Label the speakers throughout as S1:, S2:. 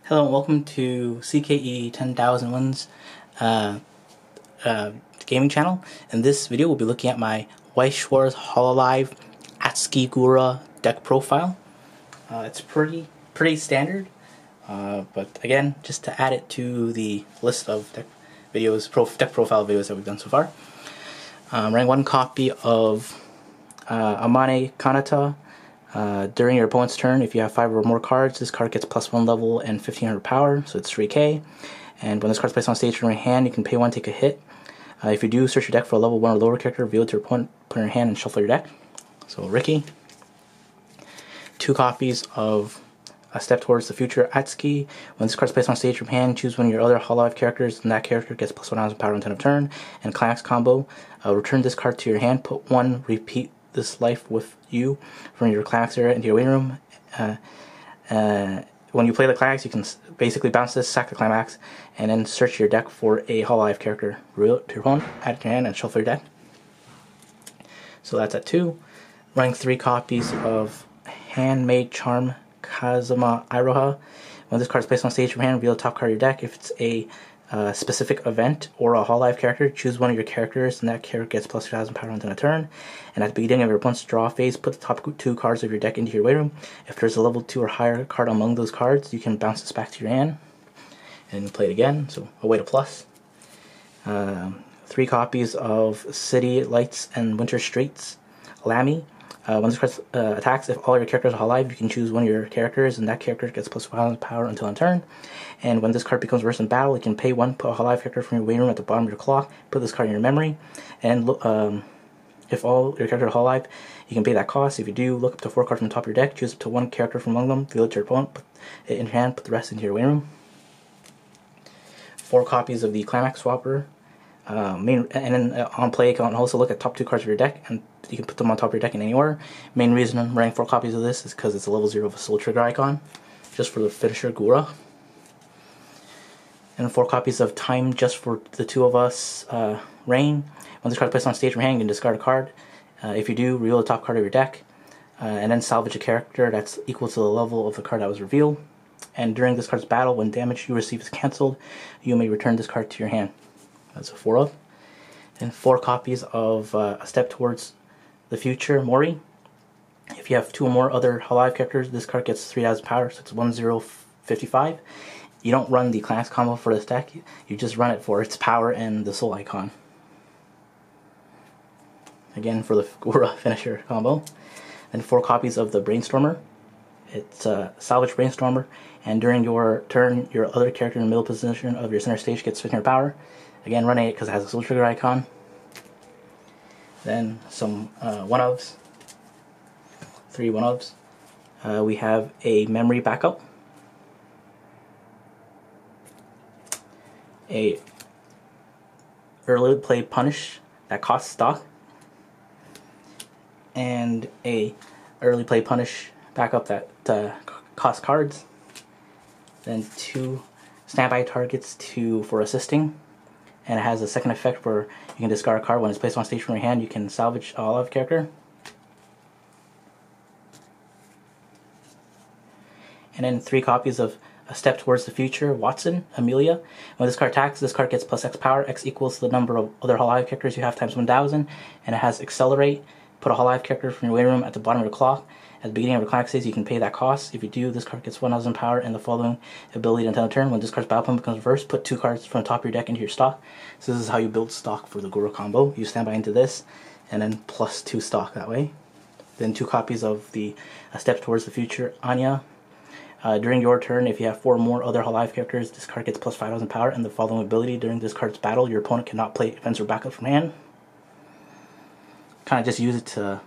S1: Hello and welcome to CKE 10,001's gaming channel. In this video we'll be looking at my Weiss Schwarz Hololive Azki Gura deck profile. It's pretty standard, but again, just to add it to the list of deck profile videos that we've done so far. Running one copy of Amane Kanata. During your opponent's turn, if you have 5 or more cards, this card gets +1 level and 1500 power, so it's 3k. And when this card's placed on stage from your hand, you can pay 1, take a hit. If you do, search your deck for a level 1 or lower character, reveal it to your opponent, put it in your hand, and shuffle your deck. So Ricky. 2 copies of A Step Towards the Future Azki. When this card's placed on stage from hand, choose one of your other Hololive characters, and that character gets +1000 power and 10 of turn. And Climax combo, return this card to your hand, put 1, repeat this life with you from your climax area into your waiting room. When you play the climax, you can basically bounce this, sack the climax, and then search your deck for a Hololive character. Reveal it to your opponent, add it to your hand, and shuffle your deck. So that's at 2. Running 3 copies of Handmade Charm Kazuma Iroha. When this card is placed on stage from hand, reveal the top card of your deck. If it's a specific event or a Hololive character, choose one of your characters, and that character gets +2000 power within a turn. And at the beginning of your opponent's draw phase, put the top 2 cards of your deck into your waiting room. If there's a level 2 or higher card among those cards, you can bounce this back to your hand and play it again. So away to plus. 3 copies of City Lights and Winter Streets Lamy. When this card attacks, if all your characters are Hololive, you can choose one of your characters, and that character gets +500 power until end turn. And when this card becomes worse in battle, you can pay 1, put a Hololive character from your waiting room at the bottom of your clock, put this card in your memory, and if all your characters are Hololive, you can pay that cost. If you do, look up to 4 cards from the top of your deck, choose up to 1 character from among them, reveal it to your opponent, put it in your hand, put the rest into your waiting room. 4 copies of the Climax Swapper. And then on play, you can also look at top 2 cards of your deck, and you can put them on top of your deck in any order. Main reason I'm running 4 copies of this is because it's a level 0 of a soul trigger icon, just for the finisher Gura. And 4 copies of Time Just for the Two of Us Rain. When this card is placed on stage from hand, you can discard a card. If you do, reveal the top card of your deck, and then salvage a character that's equal to the level of the card that was revealed. And during this card's battle, when damage you receive is cancelled, you may return this card to your hand. That's a 4 of. And 4 copies of A Step Towards the Future Mori. If you have 2 or more other Hololive characters, this card gets 3000 power, so it's 1055. You don't run the Climax combo for this deck, you just run it for its power and the soul icon. Again, for the Gura finisher combo. And 4 copies of the Brainstormer. It's a salvage Brainstormer, and during your turn, your other character in the middle position of your center stage gets 1500 power. Again, running it because it has a soul trigger icon. Then some 1-ofs. 3 1-ofs. We have a memory backup. A early play punish that costs stock. And a early play punish backup that costs cards. Then 2 standby targets for assisting. And it has a second effect where you can discard a card when it's placed on stage from your hand. You can salvage a Hololive character. And then 3 copies of A Step Towards the Future Watson Amelia. When this card attacks, this card gets +X power. X equals the number of other Hololive characters you have times 1000. And it has Accelerate. Put a Hololive character from your waiting room at the bottom of your clock. At the beginning of your climax phase, you can pay that cost. If you do, this card gets 1000 power and the following ability until the turn. When this card's battle point becomes reversed, put 2 cards from the top of your deck into your stock. So this is how you build stock for the Gura combo. You standby into this, and then +2 stock that way. Then 2 copies of the A Step Towards the Future Anya. During your turn, if you have 4 or more other Hololive characters, this card gets +5000 power and the following ability. During this card's battle, your opponent cannot play events or backup from hand. Kind of just use it to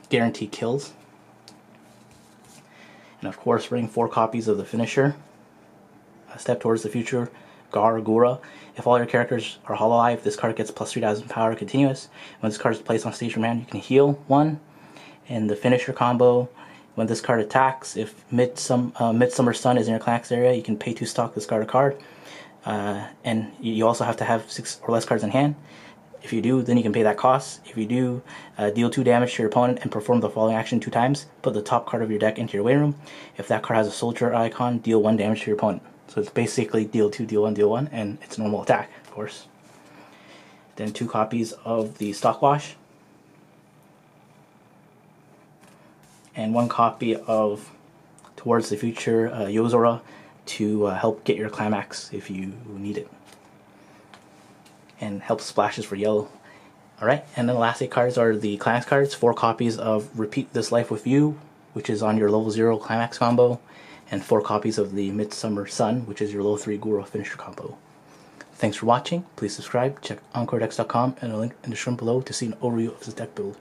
S1: guarantee kills. And of course, running 4 copies of the finisher, A Step Towards the Future Gura. If all your characters are Hololive, this card gets +3000 power continuous. When this card is placed on stage from hand, you can heal 1. And the finisher combo, when this card attacks, if Midsummer Sun is in your climax area, you can pay 2 stock, discard a card. And you also have to have 6 or less cards in hand. If you do, then you can pay that cost. If you do, deal 2 damage to your opponent and perform the following action 2 times. Put the top card of your deck into your waiting room. If that card has a soldier icon, deal 1 damage to your opponent. So it's basically deal 2, deal 1, deal 1, and it's normal attack, of course. Then 2 copies of the Stock Wash. And 1 copy of Towards the Future Yozora to help get your Climax if you need it. And help splashes for yellow. Alright, and then the last 8 cards are the Climax cards. 4 copies of Repeat This Life With You, which is on your level 0 Climax combo. And 4 copies of the Midsummer Sun, which is your level 3 Gura finisher combo. Thanks for watching. Please subscribe, check EncoreDecks.com, and a link in the description below to see an overview of this deck build.